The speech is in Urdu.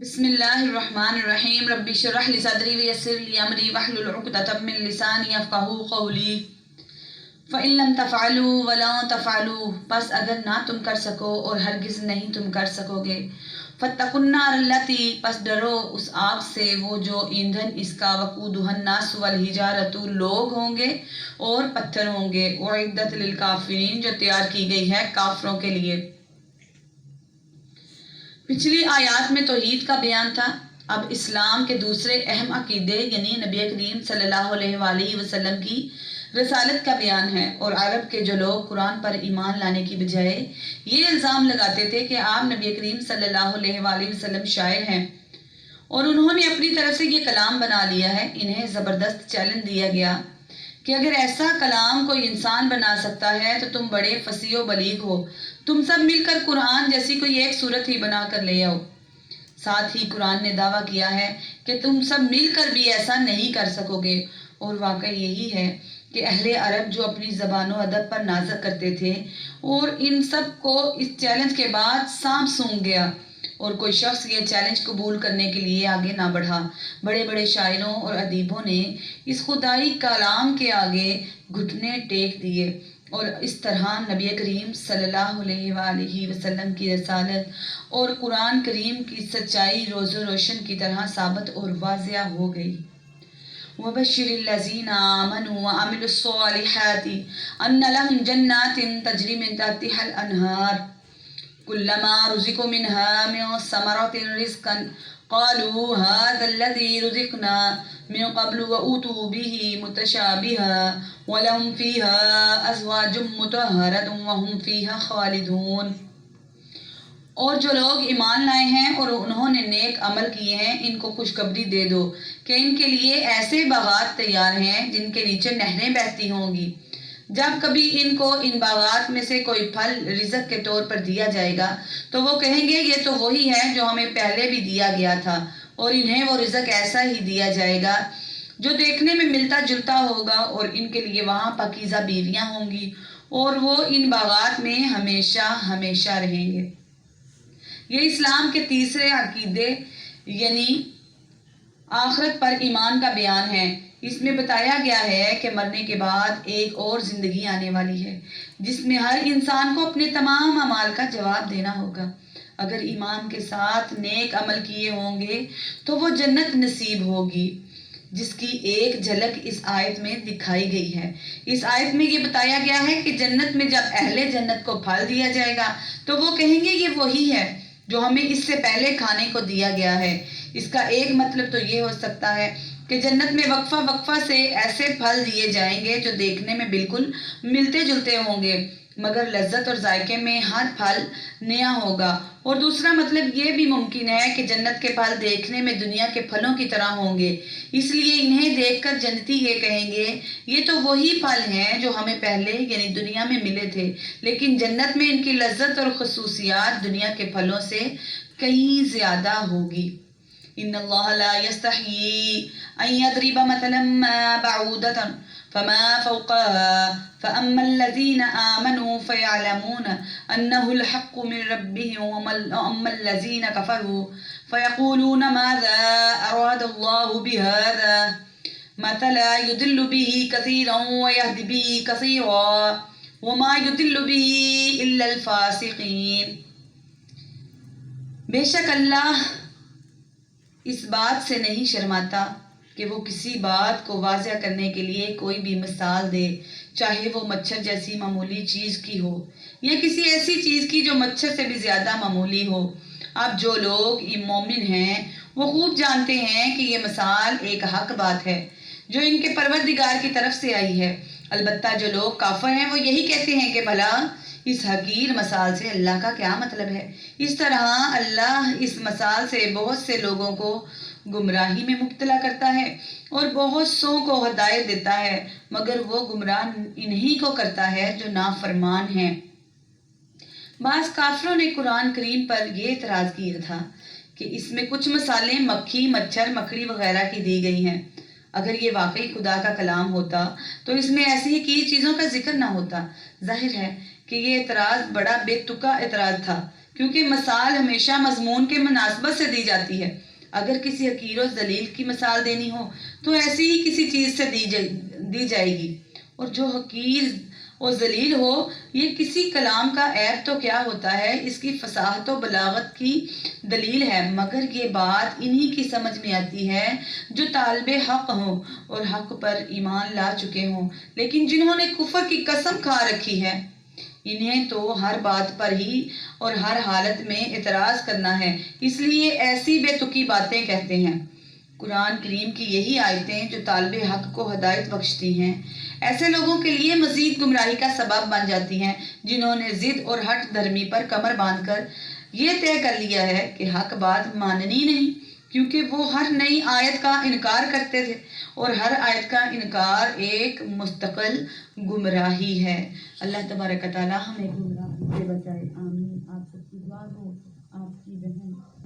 بسم اللہ الرحمن الرحیم رب اشرح لی صدری ویسر لی امری واحلل عقدۃ من لسانی یفقہوا قولی فإن لم تفعلوا ولا تفعلوا، پس اگر نہ تم کر سکو اور ہرگز نہیں تم کر سکو گے، فاتقوا النار التی، پس ڈرو اس آگ سے وہ جو ایندھن اس کا وقودها الناس والحجارۃ لوگ ہوں گے اور پتھر ہوں گے، اعدت للکافرین جو تیار کی گئی ہے کافروں کے لیے۔ پچھلی آیات میں توحید کا بیان تھا، اب اسلام کے دوسرے اہم عقیدے یعنی نبی کریم صلی اللہ علیہ وآلہ وسلم کی رسالت کا بیان ہے۔ اور عرب کے جو لوگ قرآن پر ایمان لانے کی بجائے یہ الزام لگاتے تھے کہ آپ نبی کریم صلی اللہ علیہ وآلہ وسلم شاعر ہیں اور انہوں نے اپنی طرف سے یہ کلام بنا لیا ہے، انہیں زبردست چیلنج دیا گیا کہ اگر ایسا کلام کوئی انسان بنا سکتا ہے تو تم بڑے فصیح و بلیغ ہو، تم سب مل کر قرآن جیسی کوئی ایک صورت ہی بنا کر لے آؤ۔ ساتھ ہی قرآن نے دعویٰ کیا ہے کہ تم سب مل کر بھی ایسا نہیں کر سکو گے، اور واقع یہی ہے کہ اہل عرب جو اپنی زبان و ادب پر نازک کرتے تھے اور ان سب کو اس چیلنج کے بعد سانپ سونگھ گیا اور کوئی شخص یہ چیلنج قبول کرنے کے لیے آگے نہ بڑھا۔ بڑے بڑے شاعروں اور ادیبوں نے اس خدائی کلام کے آگے گھٹنے ٹیک دیے اور اس طرح نبی کریم صلی اللہ علیہ وآلہ وسلم کی رسالت اور قرآن کریم کی سچائی روز و روشن کی طرح ثابت اور واضح ہو گئی۔ وَبَشِّرِ الَّذِينَ آمَنُوا وَعَمِلُوا الصَّالِحَاتِ أَنَّ لَهُمْ جَنَّاتٍ تَجْرِي مِن تَحْتِهَا الْأَنْهَارُ كُلَّمَا رُزِقُوا مِنْهَا مِن ثَمَرَةٍ رِزْقًا قَالُوا هَذَا الَّذِي رُزِقْنَا مِن قَبْلُ وَأُوتُوا بِهِ مُتَشَابِهًا وَلَهُمْ فِيهَا أَزْوَاجٌ مُطَهَّرَةٌ وَهُمْ فِيهَا خَالِدُونَ۔ اور جو لوگ ایمان لائے ہیں اور انہوں نے نیک عمل کیے ہیں، ان کو خوشخبری دے دو کہ ان کے لیے ایسے باغات تیار ہیں جن کے نیچے نہریں بہتی ہوں گی۔ جب کبھی ان کو ان باغات میں سے کوئی پھل رزق کے طور پر دیا جائے گا تو وہ کہیں گے یہ تو وہی ہے جو ہمیں پہلے بھی دیا گیا تھا، اور انہیں وہ رزق ایسا ہی دیا جائے گا جو دیکھنے میں ملتا جلتا ہوگا، اور ان کے لیے وہاں پاکیزہ بیویاں ہوں گی اور وہ ان باغات میں ہمیشہ ہمیشہ رہیں گے۔ یہ اسلام کے تیسرے عقیدے یعنی آخرت پر ایمان کا بیان ہے۔ اس میں بتایا گیا ہے کہ مرنے کے بعد ایک اور زندگی آنے والی ہے جس میں ہر انسان کو اپنے تمام اعمال کا جواب دینا ہوگا۔ اگر ایمان کے ساتھ نیک عمل کیے ہوں گے تو وہ جنت نصیب ہوگی، جس کی ایک جھلک اس آیت میں دکھائی گئی ہے۔ اس آیت میں یہ بتایا گیا ہے کہ جنت میں جب اہل جنت کو پھل دیا جائے گا تو وہ کہیں گے یہ وہی ہے جو ہمیں اس سے پہلے کھانے کو دیا گیا ہے۔ اس کا ایک مطلب تو یہ ہو سکتا ہے کہ جنت میں وقفہ وقفہ سے ایسے پھل دیے جائیں گے جو دیکھنے میں بالکل ملتے جلتے ہوں گے مگر لذت اور ذائقے میں ہر پھل نیا ہوگا۔ اور دوسرا مطلب یہ بھی ممکن ہے کہ جنت کے پھل دیکھنے میں دنیا کے پھلوں کی طرح ہوں گے، اس لیے انہیں دیکھ کر جنتی یہ کہیں گے یہ تو وہی پھل ہیں جو ہمیں پہلے یعنی دنیا میں ملے تھے، لیکن جنت میں ان کی لذت اور خصوصیات دنیا کے پھلوں سے کہیں زیادہ ہوگی۔ ان اللہ لا یستحیی ان یضرب مثلا ما بعودۃ فما فوقها فاما الذین آمنوا فیعلمون انہ الحق من ربهم واما الذین کفروا فیقولون ماذا اراد اللہ بہذا مثلا یضل به کثیرا ویہدی به کثیرا وما یضل به الا الفاسقین۔ بے شک اللہ اس بات سے نہیں شرماتا کہ وہ کسی بات کو واضح کرنے کے لیے کوئی بھی مثال دے، چاہے وہ مچھر جیسی معمولی چیز کی ہو یا کسی ایسی چیز کی جو مچھر سے بھی زیادہ معمولی ہو۔ اب جو لوگ مومن ہیں وہ خوب جانتے ہیں کہ یہ مثال ایک حق بات ہے جو ان کے پروردگار کی طرف سے آئی ہے، البتہ جو لوگ کافر ہیں وہ یہی کہتے ہیں کہ بھلا اس حقیر مثال سے اللہ کا کیا مطلب ہے۔ اس طرح اللہ اس مثال سے بہت سے لوگوں کو گمراہی میں مبتلا کرتا ہے اور بہت سوں کو ہدایت دیتا ہے، مگر وہ گمراہ انہی کو کرتا ہے جو نافرمان ہیں۔ بعض کافروں نے قرآن کریم پر یہ اعتراض کیا تھا کہ اس میں کچھ مثالیں مکھی، مچھر، مکڑی وغیرہ کی دی گئی ہیں۔ اگر یہ واقعی خدا کا کلام ہوتا تو اس میں ایسی کی چیزوں کا ذکر نہ ہوتا۔ ظاہر ہے کہ یہ اعتراض بڑا بے تکا اعتراض تھا، کیونکہ مثال ہمیشہ مضمون کے مناسبت سے دی جاتی ہے۔ اگر کسی حقیر و ذلیل کی مثال دینی ہو تو ایسی ہی کسی چیز سے دی جائے گی، اور جو حقیر و ذلیل ہو یہ کسی کلام کا عیب تو کیا ہوتا ہے، اس کی فصاحت و بلاغت کی دلیل ہے، مگر یہ بات انہی کی سمجھ میں آتی ہے جو طالب حق ہوں اور حق پر ایمان لا چکے ہوں، لیکن جنہوں نے کفر کی قسم کھا رکھی ہے انہیں تو ہر بات پر ہی اور ہر حالت میں اعتراض کرنا ہے، اس لیے ایسی بے تکی باتیں کہتے ہیں۔ قرآن کریم کی یہی آیتیں جو طالب حق کو ہدایت بخشتی ہیں ایسے لوگوں کے لیے مزید گمراہی کا سبب بن جاتی ہیں جنہوں نے ضد اور ہٹ دھرمی پر کمر باندھ کر یہ طے کر لیا ہے کہ حق بات ماننی نہیں، کیونکہ وہ ہر نئی آیت کا انکار کرتے تھے، اور ہر آیت کا انکار ایک مستقل گمراہی ہے۔ اللہ تبارک و تعالی ہمیں گمراہ